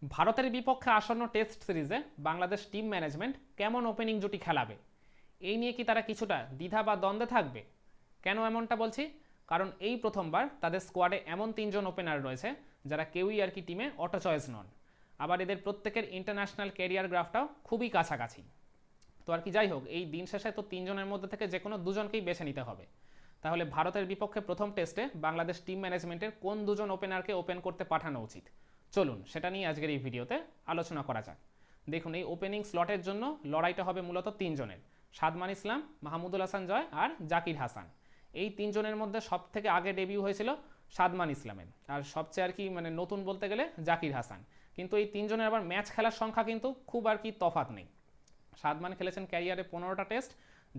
ভারতের বিপক্ষে আসন্ন টেস্ট সিরিজে বাংলাদেশ টিম ম্যানেজমেন্ট কেমন ওপেনিং জুটি খেলাবে, এই নিয়ে কি তারা কিছুটা দ্বিধা বা দ্বন্দ্বে থাকবে? কেন এমনটা বলছি? কারণ এই প্রথমবার তাদের স্কোয়াডে এমন তিনজন ওপেনার রয়েছে যারা কেউই আর কি টিমে অটো চয়েস নন। আবার এদের প্রত্যেকের ইন্টারন্যাশনাল ক্যারিয়ার গ্রাফটাও খুবই কাছাকাছি। তো আর কি যাই হোক, এই দিন শেষে তো তিনজনের মধ্যে থেকে যে কোনো দুজনকেই বেছে নিতে হবে। তাহলে ভারতের বিপক্ষে প্রথম টেস্টে বাংলাদেশ টিম ম্যানেজমেন্টের কোন দুজন ওপেনারকে ওপেন করতে পাঠানো উচিত, চলুন সেটা নিয়ে আজকের এই ভিডিওতে আলোচনা করা যাক। দেখুন, এই ওপেনিং স্লটের জন্য লড়াইটা হবে মূলত তিনজনের: সাদমান ইসলাম, মাহমুদুল হাসান জয় আর জাকির হাসান। এই তিনজনের মধ্যে সব থেকে আগে ডেবিউ হয়েছিল সাদমান ইসলামের, আর সবচেয়ে আর কি নতুন বলতে গেলে জাকির হাসান। কিন্তু এই তিনজনের আবার ম্যাচ খেলার সংখ্যা কিন্তু খুব আর কি তফাৎ নেই। সাদমান খেলেছেন ক্যারিয়ারে 15টা টেস্ট,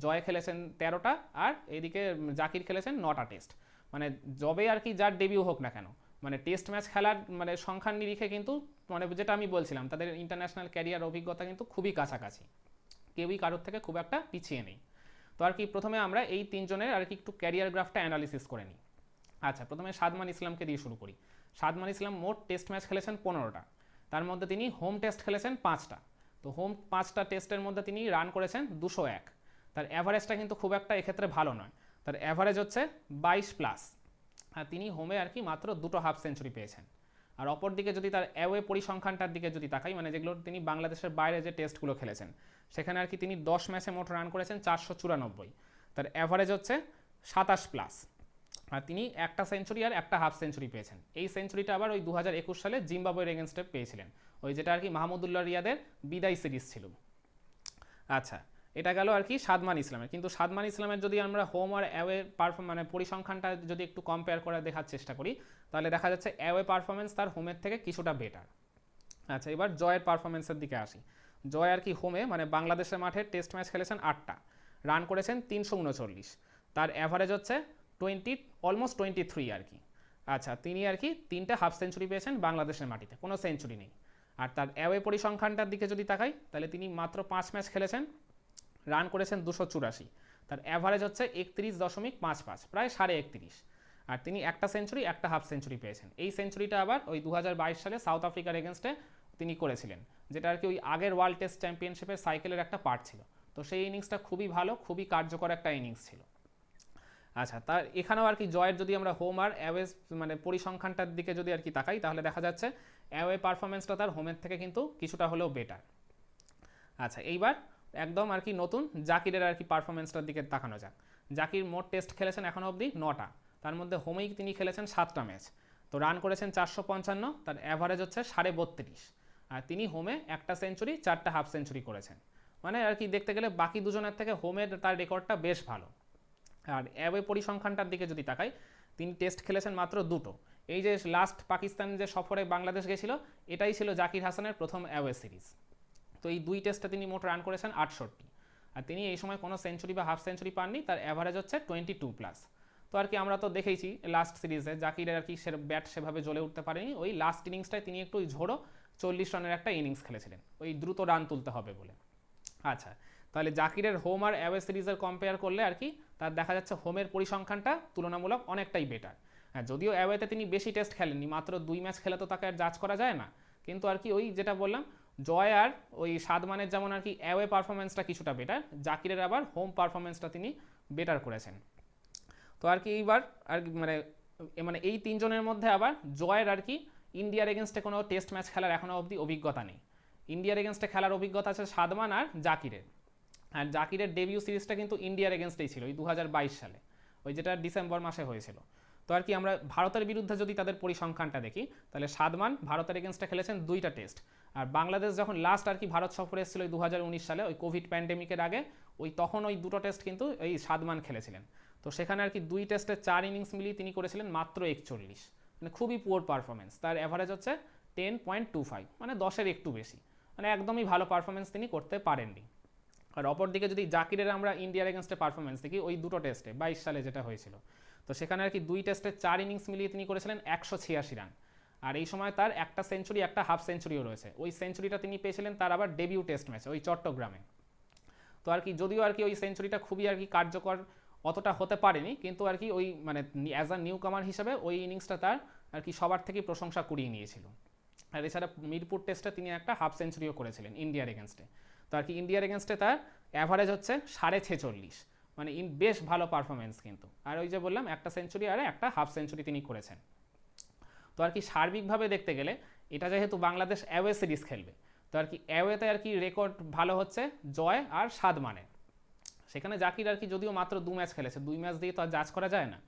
জয় খেলেছেন 13টা, আর এদিকে জাকির খেলেছেন 9টা টেস্ট। যবে আর কি যার ডেবিউ হোক না কেন, টেস্ট ম্যাচ খেলার সংখ্যার নিরিখে কিন্তু যেটা আমি বলছিলাম, তাদের ইন্টারন্যাশনাল ক্যারিয়ার অভিজ্ঞতা কিন্তু খুবই কাছাকাছি, কেউই কারোর থেকে খুব একটা পিছিয়ে নেই। তো আর কি প্রথমে আমরা এই তিনজনের আর কি একটু ক্যারিয়ার গ্রাফটা অ্যানালিসিস করে নিই। আচ্ছা, প্রথমে সাদমান ইসলামকে দিয়ে শুরু করি। সাদমান ইসলাম মোট টেস্ট ম্যাচ খেলেছেন 15টা, তার মধ্যে তিনি হোম টেস্ট খেলেছেন 5টা। তো হোম 5টা টেস্টের মধ্যে তিনি রান করেছেন 201। তার অ্যাভারেজটা কিন্তু খুব একটা এক্ষেত্রে ভালো নয়, তার অ্যাভারেজ হচ্ছে 22+। আর তিনি হোমে আর কি মাত্র 2টো হাফ সেঞ্চুরি পেয়েছেন। আর অপরদিকে যদি তার অ্যাওয়ে পরিসংখ্যানটার দিকে যদি তাকাই, যেগুলো তিনি বাংলাদেশের বাইরে যে টেস্টগুলো খেলেছেন, সেখানে আর কি তিনি 10 ম্যাচে মোট রান করেছেন 494। তার অ্যাভারেজ হচ্ছে 27+। আর তিনি একটা সেঞ্চুরি আর একটা হাফ সেঞ্চুরি পেয়েছেন। এই সেঞ্চুরিটা আবার ওই 2021 সালে জিম্বাবুয়ের এগেনস্টে পেয়েছিলেন, ওই যেটা আর কি মাহমুদুল্লাহ রিয়াদের বিদায় সিরিজ ছিল। আচ্ছা, এটা গেল আর কি সাদমান ইসলামের। কিন্তু সাদমান ইসলামের যদি আমরা হোম আর অ্যাওয়ে পরিসংখ্যানটা যদি একটু কম্পেয়ার করে দেখার চেষ্টা করি, তাহলে দেখা যাচ্ছে অ্যাওয়ে পারফরমেন্স তার হোমের থেকে কিছুটা বেটার। আচ্ছা, এবার জয়ের পারফরমেন্সের দিকে আসি। জয় আর কি হোমে বাংলাদেশের মাঠে টেস্ট ম্যাচ খেলেছেন 8টা, রান করেছেন 339, তার অ্যাভারেজ হচ্ছে 23 আর কি। আচ্ছা, তিনি আর কি 3টে হাফ সেঞ্চুরি পেয়েছেন বাংলাদেশের মাটিতে, কোনো সেঞ্চুরি নেই। আর তার অ্যাওয়ে পরিসংখ্যানটার দিকে যদি তাকাই, তাহলে তিনি মাত্র 5 ম্যাচ খেলেছেন, রান করেছেন 284, তার অ্যাভারেজ হচ্ছে 31.55, প্রায় 31.5। আর তিনি একটা সেঞ্চুরি একটা হাফ সেঞ্চুরি পেয়েছেন। এই সেঞ্চুরিটা আবার ওই 2022 সালে সাউথ আফ্রিকার এগেনস্টে তিনি করেছিলেন, যেটা আর কি ওই আগের ওয়ার্ল্ড টেস্ট চ্যাম্পিয়নশিপের সাইকেলের একটা পার্ট ছিল। তো সেই ইনিংসটা খুবই ভালো, খুবই কার্যকর একটা ইনিংস ছিল। আচ্ছা, তার এখানেও আর কি জয়ের যদি আমরা হোম আর অ্যাওয়ে পরিসংখ্যানটার দিকে যদি আর কি তাকাই, তাহলে দেখা যাচ্ছে অ্যাওয়ে পারফরমেন্সটা তার হোমের থেকে কিন্তু কিছুটা হলেও বেটার। আচ্ছা, এইবার একদম আর কি নতুন জাকিরের আর কি পারফরমেন্সটার দিকে তাকানো যাক। জাকির মোট টেস্ট খেলেছেন এখনও অবধি 9টা, তার মধ্যে হোমেই তিনি খেলেছেন 7টা ম্যাচ। তো রান করেছেন 455, তার অ্যাভারেজ হচ্ছে 32.5। আর তিনি হোমে একটা সেঞ্চুরি 4টা হাফ সেঞ্চুরি করেছেন। আর কি দেখতে গেলে বাকি দুজনের থেকে হোমের তার রেকর্ডটা বেশ ভালো। আর অ্যাওয়ে পরিসংখ্যানটার দিকে যদি তাকাই, তিনি টেস্ট খেলেছেন মাত্র 2টো। এই যে লাস্ট পাকিস্তান যে সফরে বাংলাদেশ গেছিল, এটাই ছিল জাকির হাসানের প্রথম অ্যাওয়ে সিরিজ। তো এই 2 টেস্টে তিনি মোট রান করেছেন 68। আর তিনি এই সময় কোনো সেঞ্চুরি বা হাফ সেঞ্চুরি পাননি, তার অ্যাভারেজ হচ্ছে 22+। তো আর কি আমরা তো দেখেইছি লাস্ট সিরিজে জাকিরের আর কি সে ব্যাট সেভাবে জ্বলে উঠতে পারেনি। ওই লাস্ট ইনিংসটায় তিনি একটু ঝোড়ো 40 রানের একটা ইনিংস খেলেছিলেন, ওই দ্রুত রান তুলতে হবে বলে। আচ্ছা, তাহলে জাকিরের হোম আর অ্যাওয়ে সিরিজের কম্পেয়ার করলে আর কি তার দেখা যাচ্ছে হোমের পরিসংখ্যানটা তুলনামূলক অনেকটাই বেটার। হ্যাঁ, যদিও অ্যাওয়েতে তিনি বেশি টেস্ট খেলেননি, মাত্র 2 ম্যাচ খেলে তো তাকে আর জাজ করা যায় না। কিন্তু আর কি ওই যেটা বললাম, জয় আর ওই সাদমানের যেমন আর কি অ্যাওয়ে পারফরমেন্সটা কিছুটা বেটার, জাকিরের আবার হোম পারফরমেন্সটা তিনি বেটার করেছেন। তো আর কি এইবার আর এই তিনজনের মধ্যে আবার জয়ের আর কি ইন্ডিয়ার এগেনস্টে কোনো টেস্ট ম্যাচ খেলার এখনও অবধি অভিজ্ঞতা নেই। ইন্ডিয়ার এগেনস্টে খেলার অভিজ্ঞতা আছে সাদমান আর জাকিরের। আর জাকিরের ডেবিউ সিরিজটা কিন্তু ইন্ডিয়ার এগেনস্টেই ছিল, ওই 2022 সালে, ওই যেটা ডিসেম্বর মাসে হয়েছিল। তো আর কি আমরা ভারতের বিরুদ্ধে যদি তাদের পরিসংখ্যানটা দেখি, তাহলে সাদমান ভারতের এগেনস্টে খেলেছেন 2টা টেস্ট। আর বাংলাদেশ যখন লাস্ট আর কি ভারত সফরে এসেছিল ওই 2019 সালে, ওই কোভিড প্যান্ডেমিকের আগে, তখন ওই 2টো টেস্ট কিন্তু এই সাদমান খেলেছিলেন। তো সেখানে আর কি 2 টেস্টে 4 ইনিংস মিলিয়ে তিনি করেছিলেন মাত্র 41, খুবই পুয়ার পারফরমেন্স। তার অ্যাভারেজ হচ্ছে 10.25, 10-এর একটু বেশি, একদমই ভালো পারফরমেন্স তিনি করতে পারেননি। আর অপরদিকে যদি জাকিরের আমরা ইন্ডিয়ার এগেনস্টে পারফরমেন্স দেখি, ওই 2টো টেস্টে 22 সালে যেটা হয়েছিল, তো সেখানে আর কি 2 টেস্টে 4 ইনিংস মিলিয়ে তিনি করেছিলেন 186 রান। আর এই সময় তার একটা সেঞ্চুরি একটা হাফ সেঞ্চুরিও রয়েছে। ওই সেঞ্চুরিটা তিনি পেয়েছিলেন তার আবার ডেবিউ টেস্ট ম্যাচ ওই চট্টগ্রামে। তো আর কি যদিও আর কি ওই সেঞ্চুরিটা খুবই আর কি কার্যকর অতটা হতে পারেনি, কিন্তু আর কি ওই অ্যাজ আ নিউ কামার হিসেবে ওই ইনিংসটা তার আর কি সবার থেকে প্রশংসা কুড়িয়ে নিয়েছিল। আর এছাড়া মিরপুর টেস্টে তিনি একটা হাফ সেঞ্চুরিও করেছিলেন ইন্ডিয়ার এগেনস্টে। তো আর কি ইন্ডিয়ার এগেনস্টে তার অ্যাভারেজ হচ্ছে 46.5, মানে বেশ ভালো পারফরমেন্স কিন্তু। আর ওই যে বললাম একটা সেঞ্চুরি আর একটা হাফ সেঞ্চুরি তিনি করেছেন। তো আর কি সার্বিকভাবে দেখতে গেলে এটা যেহেতু বাংলাদেশ অ্যাওয়ে সিরিজ খেলবে, তো আর কি অ্যাওয়েতে আর কি রেকর্ড ভালো হচ্ছে জয় আর 7 মানে। সেখানে জাকির আর কি যদিও মাত্র 2 ম্যাচ খেলেছে, 2 ম্যাচ দিয়ে তো আর জাজ করা যায় না।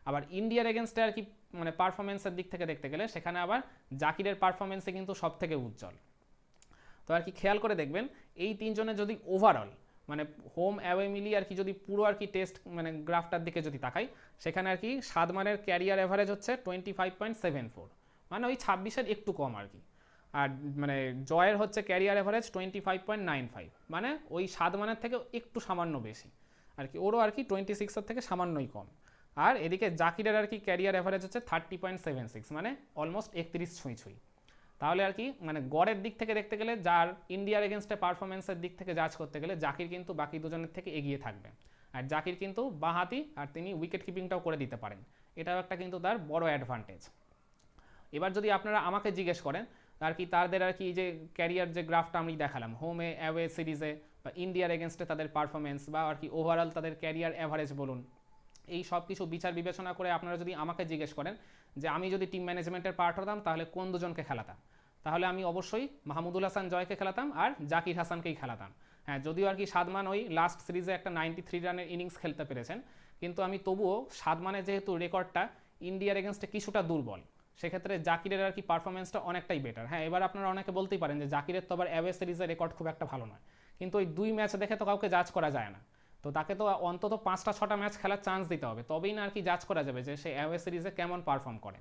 আবার ইন্ডিয়ার এগেনস্টে আর কি মানে পারফরমেন্সের দিক থেকে দেখতে গেলে সেখানে আবার জাকিরের পারফরমেন্সে কিন্তু সব থেকে উজ্জ্বল। তো আর কি খেয়াল করে দেখবেন এই তিনজনের যদি ওভারঅল মানে হোম অ্যাওয়ে মিলিয়ে আর কি যদি পুরো আর কি টেস্ট মানে গ্রাফটার দিকে যদি তাকাই, সেখানে আর কি সাদমানের ক্যারিয়ার অ্যাভারেজ হচ্ছে 25.74, মানে ওই 26-এর একটু কম আর কি। আর মানে জয়ের হচ্ছে ক্যারিয়ার অ্যাভারেজ 25.95, মানে ওই সাদমানের থেকে একটু সামান্য বেশি আর কি, ওরও আর কি 26-এর থেকে সামান্যই কম। আর এদিকে জাকিরের আর কি ক্যারিয়ার অ্যাভারেজ হচ্ছে 30.76, মানে অলমোস্ট 31 ছুঁই ছুঁই। তাহলে আর কি মানে গড়ের দিক থেকে দেখতে গেলে যার ইন্ডিয়ার এগেনস্টে পারফরমেন্সের দিক থেকে জাজ করতে গেলে জাকির কিন্তু বাকি দুজনের থেকে এগিয়ে থাকবে। আর জাকির কিন্তু বাঁহাতি আর তিনি উইকেট কিপিংটাও করে দিতে পারেন, এটাও একটা কিন্তু তার বড় অ্যাডভান্টেজ। এবার যদি আপনারা আমাকে জিজ্ঞেস করেন আর কি তাদের আর কি যে ক্যারিয়ার যে গ্রাফটা আমি দেখালাম হোমে অ্যাওয়ে সিরিজে বা ইন্ডিয়ার এগেনস্টে তাদের পারফরমেন্স বা আর কি ওভারঅল তাদের ক্যারিয়ার অ্যাভারেজ বলুন, এই সব কিছু বিচার বিবেচনা করে আপনারা যদি আমাকে জিজ্ঞেস করেন যে আমি যদি টিম ম্যানেজমেন্টের পার্ট হতাম তাহলে কোন দুজনকে খেলাতাম, তাহলে আমি অবশ্যই মাহমুদুল হাসান জয়কে খেলাতাম আর জাকির হাসানকেই খেলাতাম। হ্যাঁ, যদিও আর কি সাদমান ওই লাস্ট সিরিজে একটা 93 রানের ইনিংস খেলতে পেরেছেন, কিন্তু আমি তবুও সাদমানের যেহেতু রেকর্ডটা ইন্ডিয়ার এগেনস্টে কিছুটা দুর্বল, সেক্ষেত্রে জাকিরের আর কি পারফরমেন্সটা অনেকটাই বেটার। হ্যাঁ, এবার আপনারা অনেকে বলতেই পারেন যে জাকিরের তো আবার অ্যাওয়ে সিরিজের রেকর্ড খুব একটা ভালো নয়, কিন্তু ওই 2 ম্যাচ দেখে তো কাউকে জাজ করা যায় না। তো তাকে তো অন্তত 5টা-6টা ম্যাচ খেলার চান্স দিতে হবে, তবেই না আর কি জাজ করা যাবে যে সে অ্যাওয়ে সিরিজে কেমন পারফর্ম করে।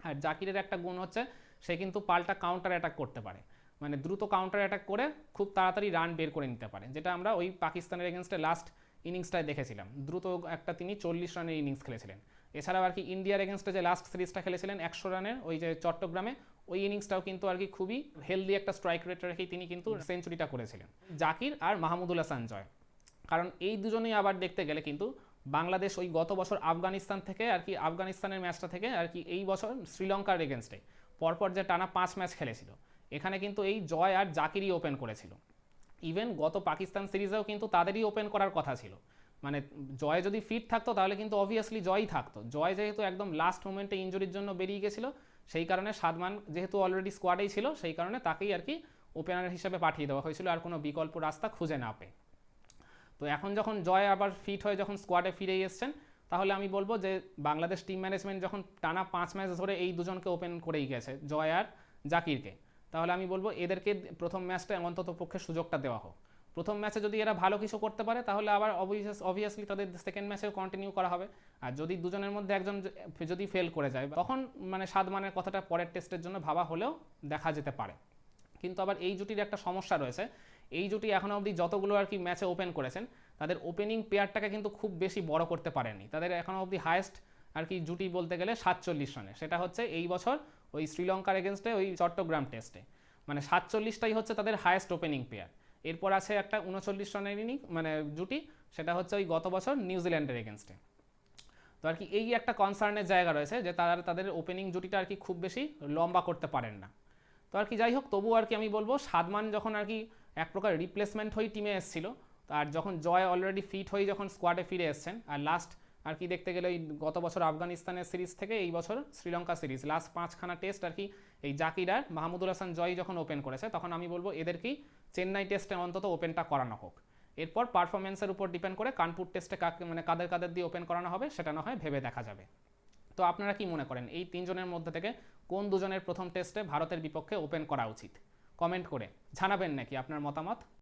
আর জাকিরের একটা গুণ হচ্ছে সে কিন্তু পাল্টা কাউন্টার অ্যাটাক করতে পারে, মানে দ্রুত কাউন্টার অ্যাটাক করে খুব তাড়াতাড়ি রান বের করে নিতে পারে, যেটা আমরা ওই পাকিস্তানের এগেনস্টে লাস্ট ইনিংসটায় দেখেছিলাম। দ্রুত একটা তিনি 40 রানের ইনিংস খেলেছিলেন। এছাড়াও আর কি ইন্ডিয়ার এগেনস্টে যে লাস্ট সিরিজটা খেলেছিলেন 100 রানের ওই যে চট্টগ্রামে, ওই ইনিংসটাও কিন্তু আর কি খুবই হেলদি একটা স্ট্রাইক রেট রেখেই তিনি কিন্তু সেঞ্চুরিটা করেছিলেন। জাকির আর মাহমুদুল হাসান জয়, কারণ এই দুজনেই আবার দেখতে গেলে কিন্তু বাংলাদেশ ওই গত বছর আফগানিস্তান থেকে আর কি আফগানিস্তানের ম্যাচটা থেকে আর কি এই বছর শ্রীলঙ্কার এগেনস্টে পরপর যে টানা 5 ম্যাচ খেলেছিল, এখানে কিন্তু এই জয় আর জাকিরই ওপেন করেছিল। ইভেন গত পাকিস্তান সিরিজেও কিন্তু তাদেরই ওপেন করার কথা ছিল, মানে জয় যদি ফিট থাকতো তাহলে কিন্তু অবভিয়াসলি জয়ই থাকতো। জয় যেহেতু একদম লাস্ট মোমেন্টে ইঞ্জুরির জন্য বেরিয়ে গেছিল, সেই কারণে সাদমান যেহেতু অলরেডি স্কোয়াডেই ছিল, সেই কারণে তাকেই আর কি ওপেনার হিসেবে পাঠিয়ে দেওয়া হয়েছিল আর কোনো বিকল্প রাস্তা খুঁজে না পেয়ে। তো এখন যখন জয় আবার ফিট হয়ে যখন স্কোয়াডে ফিরে এসেছেন, তাহলে আমি বলবো যে বাংলাদেশ টিম ম্যানেজমেন্ট যখন টানা 5 ম্যাচ ধরে এই দুজনকে ওপেন করেই গেছে জয় আর জাকিরকে, তাহলে আমি বলবো এদেরকে প্রথম ম্যাচটা অন্তত পক্ষে সুযোগটা দেওয়া হোক। প্রথম ম্যাচে যদি এরা ভালো কিছু করতে পারে তাহলে আবার অবভিয়াসলি তাদের সেকেন্ড ম্যাচেও কন্টিনিউ করা হবে। আর যদি দুজনের মধ্যে একজন যদি ফেল করে যায় তখন মানে সাদমানের কথাটা পরের টেস্টের জন্য ভাবা হলেও দেখা যেতে পারে। কিন্তু আবার এই জুটির একটা সমস্যা রয়েছে, এই জুটি এখনও অবধি যতগুলো আর কি ম্যাচে ওপেন করেছেন তাদের ওপেনিং পেয়ারটাকে কিন্তু খুব বেশি বড় করতে পারেনি। তাদের এখনও অবধি হায়েস্ট আর কি জুটি বলতে গেলে 47 রানে, সেটা হচ্ছে এই বছর ওই শ্রীলঙ্কার এগেনস্টে ওই চট্টগ্রাম টেস্টে, মানে 47টাই হচ্ছে তাদের হায়েস্ট ওপেনিং পেয়ার। এরপর আছে একটা 39 রানের ইনিংস মানে জুটি, সেটা হচ্ছে ওই গত বছর নিউজিল্যান্ডের এগেনস্টে। তো আর কি এই একটা কনসার্নের জায়গা রয়েছে যে তাদের ওপেনিং জুটিটা আর কি খুব বেশি লম্বা করতে পারেন না। তো আর কি যাই হোক, তবুও আর কি আমি বলবো সাদমান যখন আর কি এক প্রকার রিপ্লেসমেন্ট হয়ে টিমে এসেছিল, আর যখন জয় অলরেডি ফিট হয়ে যখন স্কোয়াডে ফিরে এসছেন, আর লাস্ট আর কি দেখতে গেলে ওই গত বছর আফগানিস্তানের সিরিজ থেকে এই বছর শ্রীলঙ্কা সিরিজ লাস্ট 5খানা টেস্ট আর কি এই জাকির আর মাহমুদুল হাসান জয় যখন ওপেন করেছে, তখন আমি বলবো এদেরকেই চেন্নাই টেস্টে অন্তত ওপেনটা করানো হোক। এরপর পারফরমেন্সের উপর ডিপেন্ড করে কানপুর টেস্টে মানে কাদের দিয়ে ওপেন করানো হবে সেটা না হয় ভেবে দেখা যাবে। তো আপনারা কি মনে করেন এই তিনজনের মধ্যে থেকে কোন দুজনের প্রথম টেস্টে ভারতের বিপক্ষে ওপেন করা উচিত? কমেন্ট করে জানাবেন নাকি আপনার মতামত।